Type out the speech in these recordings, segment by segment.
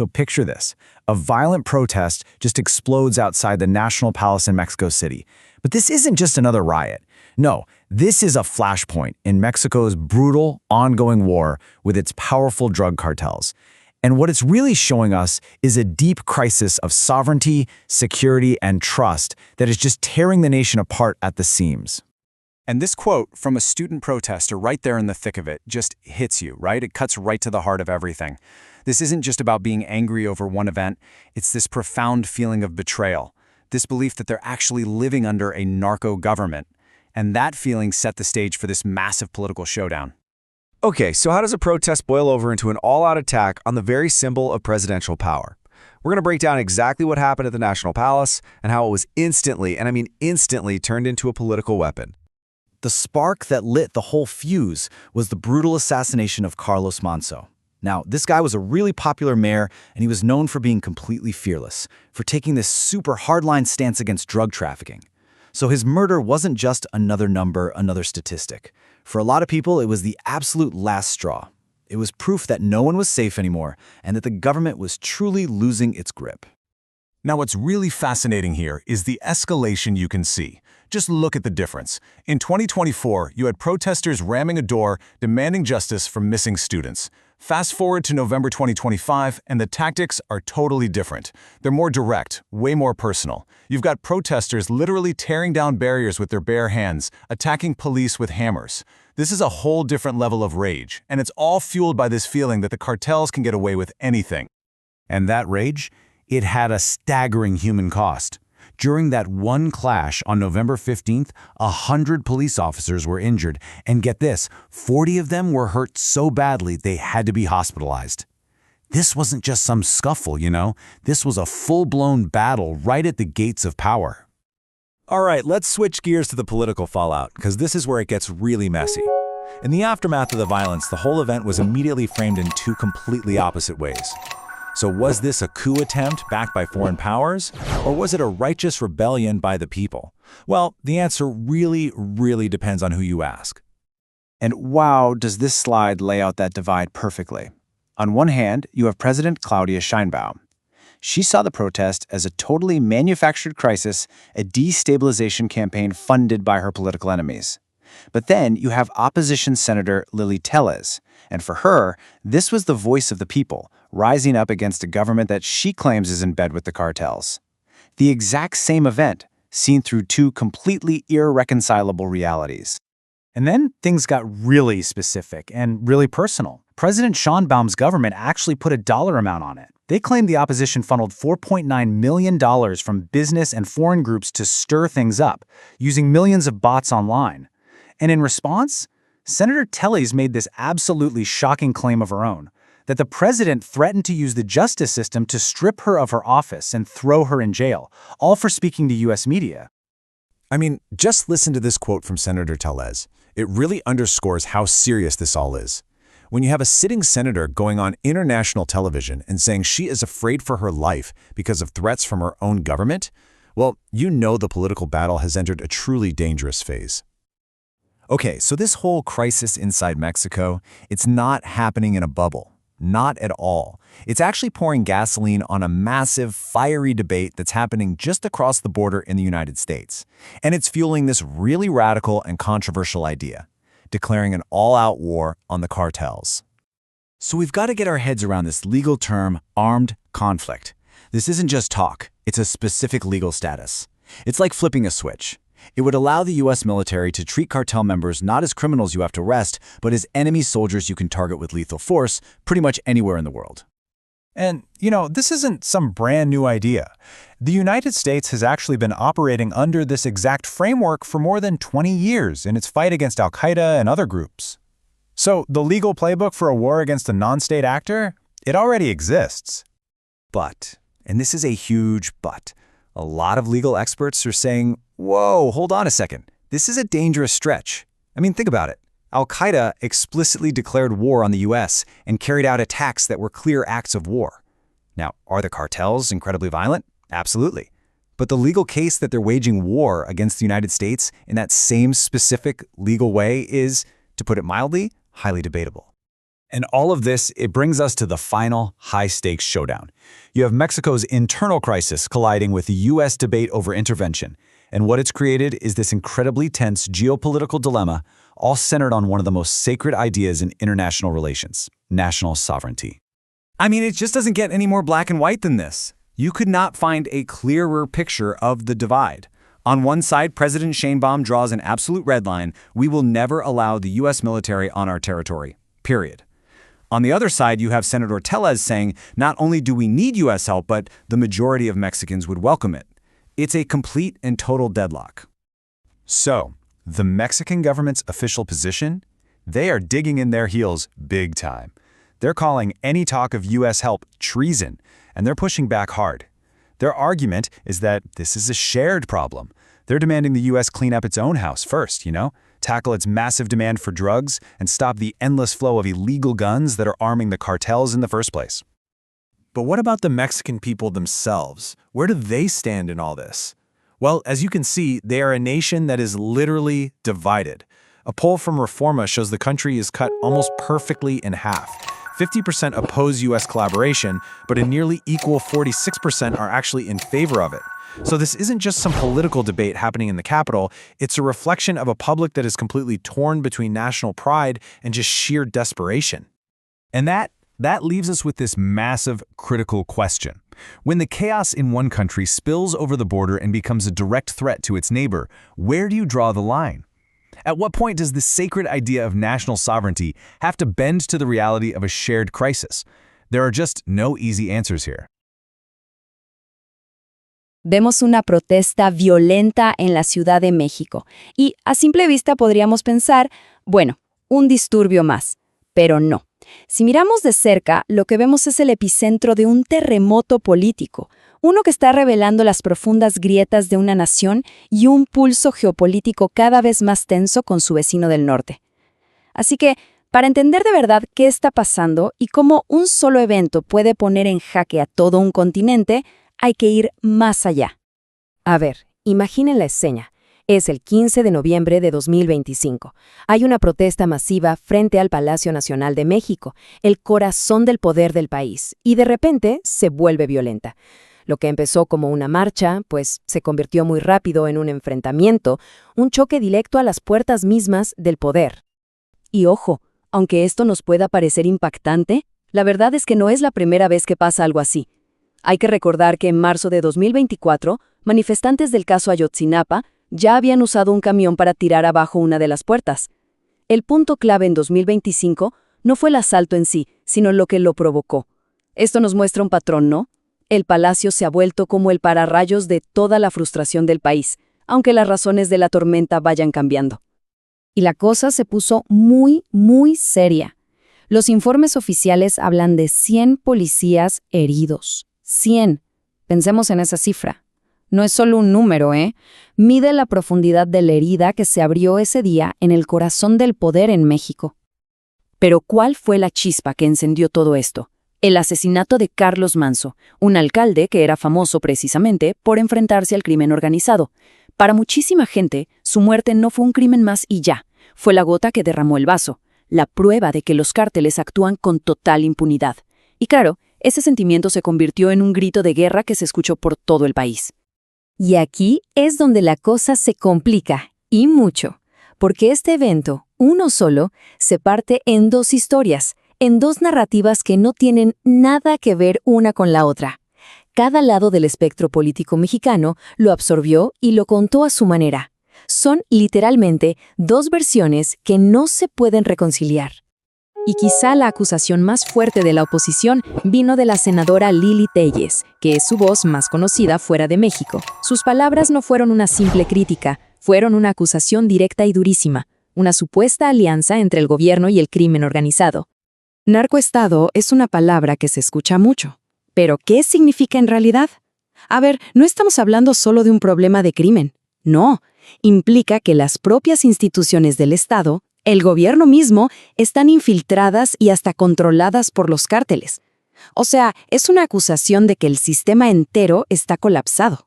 So picture this. A violent protest just explodes outside the National Palace in Mexico City. But this isn't just another riot. No, this is a flashpoint in Mexico's brutal, ongoing war with its powerful drug cartels. And what it's really showing us is a deep crisis of sovereignty, security, and trust that is just tearing the nation apart at the seams. And this quote from a student protester right there in the thick of it just hits you, right? It cuts right to the heart of everything. This isn't just about being angry over one event. It's this profound feeling of betrayal, this belief that they're actually living under a narco government. And that feeling set the stage for this massive political showdown. Okay, so how does a protest boil over into an all-out attack on the very symbol of presidential power? We're going to break down exactly what happened at the National Palace and how it was instantly, and I mean instantly, turned into a political weapon. The spark that lit the whole fuse was the brutal assassination of Carlos Manso. Now, this guy was a really popular mayor, and he was known for being completely fearless, for taking this super hardline stance against drug trafficking. So his murder wasn't just another number, another statistic. For a lot of people, it was the absolute last straw. It was proof that no one was safe anymore, and that the government was truly losing its grip. Now, what's really fascinating here is the escalation you can see. Just look at the difference. In 2024, you had protesters ramming a door, demanding justice for missing students. Fast forward to November 2025, and the tactics are totally different. They're more direct, way more personal. You've got protesters literally tearing down barriers with their bare hands, attacking police with hammers. This is a whole different level of rage, and it's all fueled by this feeling that the cartels can get away with anything. And that rage? It had a staggering human cost. During that one clash on November 15th, 100 police officers were injured, and get this, 40 of them were hurt so badly they had to be hospitalized. This wasn't just some scuffle, you know? This was a full-blown battle right at the gates of power. All right, let's switch gears to the political fallout, because this is where it gets really messy. In the aftermath of the violence, the whole event was immediately framed in two completely opposite ways. So was this a coup attempt backed by foreign powers, or was it a righteous rebellion by the people? Well, the answer really depends on who you ask. And wow, does this slide lay out that divide perfectly. On one hand, you have President Claudia Sheinbaum. She saw the protest as a totally manufactured crisis, a destabilization campaign funded by her political enemies. But then you have opposition Senator Lili Tellez, and for her, this was the voice of the people, rising up against a government that she claims is in bed with the cartels. The exact same event, seen through two completely irreconcilable realities. And then things got really specific and really personal. President Sheinbaum's government actually put a dollar amount on it. They claimed the opposition funneled $4.9 million from business and foreign groups to stir things up, using millions of bots online. And in response, Senator Tellez made this absolutely shocking claim of her own, that the president threatened to use the justice system to strip her of her office and throw her in jail, all for speaking to U.S. media. I mean, just listen to this quote from Senator Tellez. It really underscores how serious this all is. When you have a sitting senator going on international television and saying she is afraid for her life because of threats from her own government, well, you know the political battle has entered a truly dangerous phase. Okay, so this whole crisis inside Mexico, it's not happening in a bubble. Not at all. It's actually pouring gasoline on a massive, fiery debate that's happening just across the border in the United States. And it's fueling this really radical and controversial idea, declaring an all-out war on the cartels. So we've got to get our heads around this legal term, armed conflict. This isn't just talk, it's a specific legal status. It's like flipping a switch. It would allow the U.S. military to treat cartel members not as criminals you have to arrest, but as enemy soldiers you can target with lethal force pretty much anywhere in the world. And, you know, this isn't some brand new idea. The United States has actually been operating under this exact framework for more than 20 years in its fight against al-Qaeda and other groups. So the legal playbook for a war against a non-state actor, it already exists. But, and this is a huge but, a lot of legal experts are saying, whoa, hold on a second. This is a dangerous stretch. I mean, think about it. Al-Qaeda explicitly declared war on the U.S. and carried out attacks that were clear acts of war. Now, are the cartels incredibly violent? Absolutely. But the legal case that they're waging war against the United States in that same specific legal way is, to put it mildly, highly debatable. And all of this, it brings us to the final high-stakes showdown. You have Mexico's internal crisis colliding with the U.S. debate over intervention. And what it's created is this incredibly tense geopolitical dilemma, all centered on one of the most sacred ideas in international relations, national sovereignty. I mean, it just doesn't get any more black and white than this. You could not find a clearer picture of the divide. On one side, President Sheinbaum draws an absolute red line: we will never allow the U.S. military on our territory, period. On the other side, you have Senator Tellez saying not only do we need U.S. help, but the majority of Mexicans would welcome it. It's a complete and total deadlock. So, the Mexican government's official position? They are digging in their heels big time. They're calling any talk of U.S. help treason, and they're pushing back hard. Their argument is that this is a shared problem. They're demanding the U.S. clean up its own house first, tackle its massive demand for drugs, and stop the endless flow of illegal guns that are arming the cartels in the first place. But what about the Mexican people themselves? Where do they stand in all this? Well, as you can see, they are a nation that is literally divided. A poll from Reforma shows the country is cut almost perfectly in half. 50% oppose U.S. collaboration, but a nearly equal 46% are actually in favor of it. So this isn't just some political debate happening in the Capitol, it's a reflection of a public that is completely torn between national pride and just sheer desperation. And that leaves us with this massive, critical question. When the chaos in one country spills over the border and becomes a direct threat to its neighbor, where do you draw the line? At what point does the sacred idea of national sovereignty have to bend to the reality of a shared crisis? There are just no easy answers here. Vemos una protesta violenta en la Ciudad de México y a simple vista podríamos pensar, bueno, un disturbio más, pero no. Si miramos de cerca, lo que vemos es el epicentro de un terremoto político, uno que está revelando las profundas grietas de una nación y un pulso geopolítico cada vez más tenso con su vecino del norte. Así que, para entender de verdad qué está pasando y cómo un solo evento puede poner en jaque a todo un continente, hay que ir más allá. A ver, imaginen la escena. Es el 15 de noviembre de 2025. Hay una protesta masiva frente al Palacio Nacional de México, el corazón del poder del país, y de repente se vuelve violenta. Lo que empezó como una marcha, pues se convirtió muy rápido en un enfrentamiento, un choque directo a las puertas mismas del poder. Y ojo, aunque esto nos pueda parecer impactante, la verdad es que no es la primera vez que pasa algo así. Hay que recordar que en marzo de 2024, manifestantes del caso Ayotzinapa ya habían usado un camión para tirar abajo una de las puertas. El punto clave en 2025 no fue el asalto en sí, sino lo que lo provocó. Esto nos muestra un patrón, ¿no? El palacio se ha vuelto como el pararrayos de toda la frustración del país, aunque las razones de la tormenta vayan cambiando. Y la cosa se puso muy, muy seria. Los informes oficiales hablan de 100 policías heridos. 100. Pensemos en esa cifra. No es solo un número, ¿eh? Mide la profundidad de la herida que se abrió ese día en el corazón del poder en México. Pero ¿cuál fue la chispa que encendió todo esto? El asesinato de Carlos Manzo, un alcalde que era famoso precisamente por enfrentarse al crimen organizado. Para muchísima gente, su muerte no fue un crimen más y ya. Fue la gota que derramó el vaso, la prueba de que los cárteles actúan con total impunidad. Y claro, ese sentimiento se convirtió en un grito de guerra que se escuchó por todo el país. Y aquí es donde la cosa se complica, y mucho, porque este evento, uno solo, se parte en dos historias, en dos narrativas que no tienen nada que ver una con la otra. Cada lado del espectro político mexicano lo absorbió y lo contó a su manera. Son literalmente dos versiones que no se pueden reconciliar. Y quizá la acusación más fuerte de la oposición vino de la senadora Lili Telles, que es su voz más conocida fuera de México. Sus palabras no fueron una simple crítica, fueron una acusación directa y durísima, una supuesta alianza entre el gobierno y el crimen organizado. Narcoestado es una palabra que se escucha mucho. ¿Pero qué significa en realidad? A ver, no estamos hablando solo de un problema de crimen. No, implica que las propias instituciones del Estado, el gobierno mismo, están infiltradas y hasta controladas por los cárteles. O sea, es una acusación de que el sistema entero está colapsado.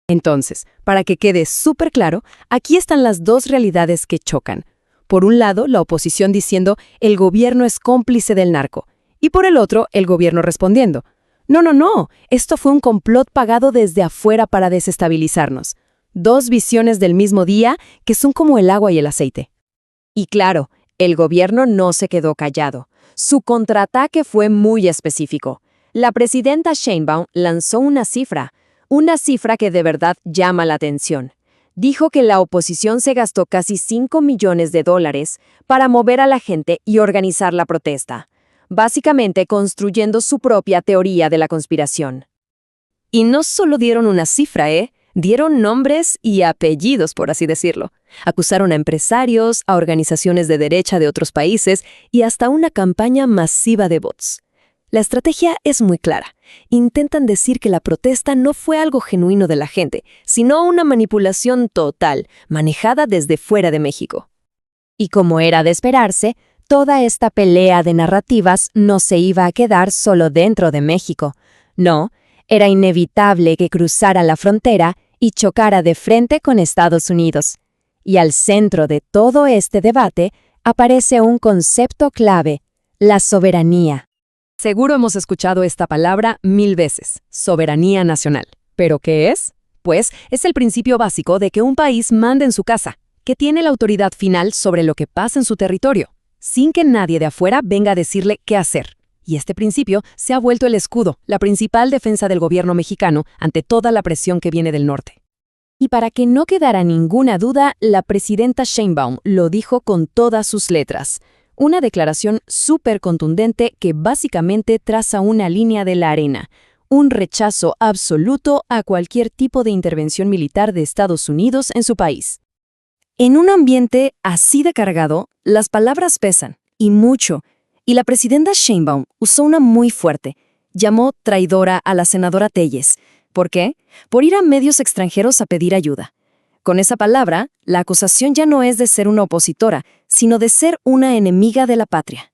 Entonces, para que quede súper claro, aquí están las dos realidades que chocan. Por un lado, la oposición diciendo el gobierno es cómplice del narco, y por el otro, el gobierno respondiendo, no, no, no, esto fue un complot pagado desde afuera para desestabilizarnos. Dos visiones del mismo día que son como el agua y el aceite. Y claro, el gobierno no se quedó callado. Su contraataque fue muy específico. La presidenta Sheinbaum lanzó una cifra que de verdad llama la atención. Dijo que la oposición se gastó casi $5 millones para mover a la gente y organizar la protesta, básicamente construyendo su propia teoría de la conspiración. Y no solo dieron una cifra, dieron nombres y apellidos, por así decirlo. Acusaron a empresarios, a organizaciones de derecha de otros países y hasta una campaña masiva de bots. La estrategia es muy clara. Intentan decir que la protesta no fue algo genuino de la gente, sino una manipulación total, manejada desde fuera de México. Y como era de esperarse, toda esta pelea de narrativas no se iba a quedar solo dentro de México. No, era inevitable que cruzara la frontera y chocara de frente con Estados Unidos. Y al centro de todo este debate aparece un concepto clave: la soberanía. Seguro hemos escuchado esta palabra 1000 veces, soberanía nacional. ¿Pero qué es? Pues es el principio básico de que un país manda en su casa, que tiene la autoridad final sobre lo que pasa en su territorio, sin que nadie de afuera venga a decirle qué hacer. Y este principio se ha vuelto el escudo, la principal defensa del gobierno mexicano ante toda la presión que viene del norte. Y para que no quedara ninguna duda, la presidenta Sheinbaum lo dijo con todas sus letras. Una declaración súper contundente que básicamente traza una línea de la arena, un rechazo absoluto a cualquier tipo de intervención militar de Estados Unidos en su país. En un ambiente así de cargado, las palabras pesan, y mucho. Y la presidenta Sheinbaum usó una muy fuerte. Llamó traidora a la senadora Telles. ¿Por qué? Por ir a medios extranjeros a pedir ayuda. Con esa palabra, la acusación ya no es de ser una opositora, sino de ser una enemiga de la patria.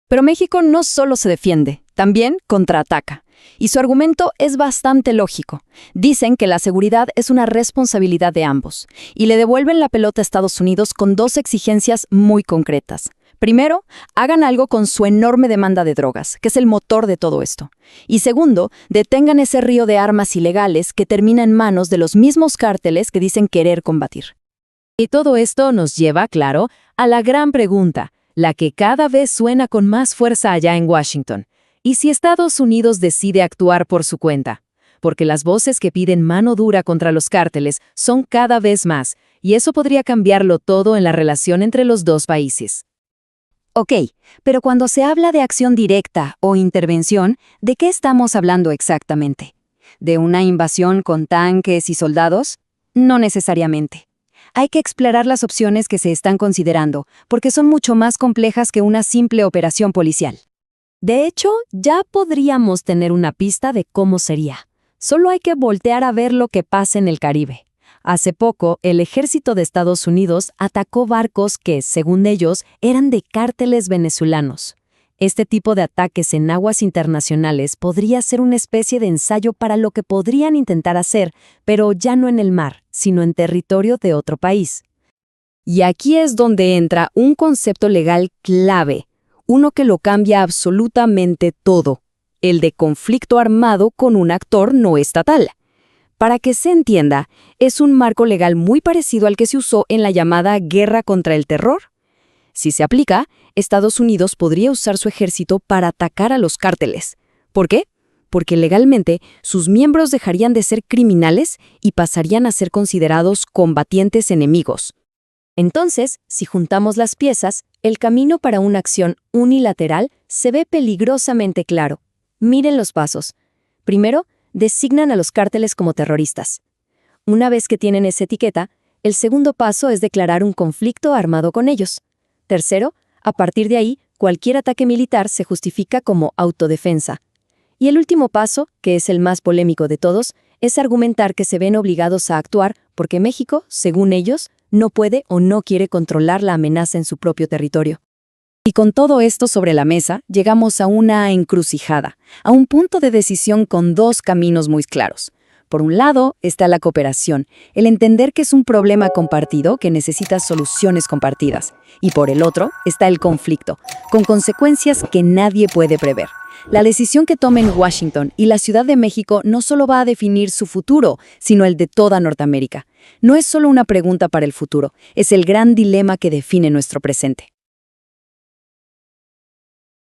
Pero México no solo se defiende, también contraataca. Y su argumento es bastante lógico. Dicen que la seguridad es una responsabilidad de ambos, y le devuelven la pelota a Estados Unidos con dos exigencias muy concretas. Primero, hagan algo con su enorme demanda de drogas, que es el motor de todo esto. Y segundo, detengan ese río de armas ilegales que termina en manos de los mismos cárteles que dicen querer combatir. Y todo esto nos lleva, claro, a la gran pregunta, la que cada vez suena con más fuerza allá en Washington. ¿Y si Estados Unidos decide actuar por su cuenta? Porque las voces que piden mano dura contra los cárteles son cada vez más, y eso podría cambiarlo todo en la relación entre los dos países. Ok, pero cuando se habla de acción directa o intervención, ¿de qué estamos hablando exactamente? ¿De una invasión con tanques y soldados? No necesariamente. Hay que explorar las opciones que se están considerando, porque son mucho más complejas que una simple operación policial. De hecho, ya podríamos tener una pista de cómo sería. Solo hay que voltear a ver lo que pasa en el Caribe. Hace poco, el ejército de Estados Unidos atacó barcos que, según ellos, eran de cárteles venezolanos. Este tipo de ataques en aguas internacionales podría ser una especie de ensayo para lo que podrían intentar hacer, pero ya no en el mar, sino en territorio de otro país. Y aquí es donde entra un concepto legal clave, uno que lo cambia absolutamente todo, el de conflicto armado con un actor no estatal. Para que se entienda, es un marco legal muy parecido al que se usó en la llamada Guerra contra el Terror. Si se aplica, Estados Unidos podría usar su ejército para atacar a los cárteles. ¿Por qué? Porque legalmente sus miembros dejarían de ser criminales y pasarían a ser considerados combatientes enemigos. Entonces, si juntamos las piezas, el camino para una acción unilateral se ve peligrosamente claro. Miren los pasos. Primero, designan a los cárteles como terroristas. Una vez que tienen esa etiqueta, el segundo paso es declarar un conflicto armado con ellos. Tercero, a partir de ahí, cualquier ataque militar se justifica como autodefensa. Y el último paso, que es el más polémico de todos, es argumentar que se ven obligados a actuar porque México, según ellos, no puede o no quiere controlar la amenaza en su propio territorio. Y con todo esto sobre la mesa, llegamos a una encrucijada, a un punto de decisión con dos caminos muy claros. Por un lado está la cooperación, el entender que es un problema compartido que necesita soluciones compartidas. Y por el otro está el conflicto, con consecuencias que nadie puede prever. La decisión que tomen Washington y la Ciudad de México no solo va a definir su futuro, sino el de toda Norteamérica. No es solo una pregunta para el futuro, es el gran dilema que define nuestro presente.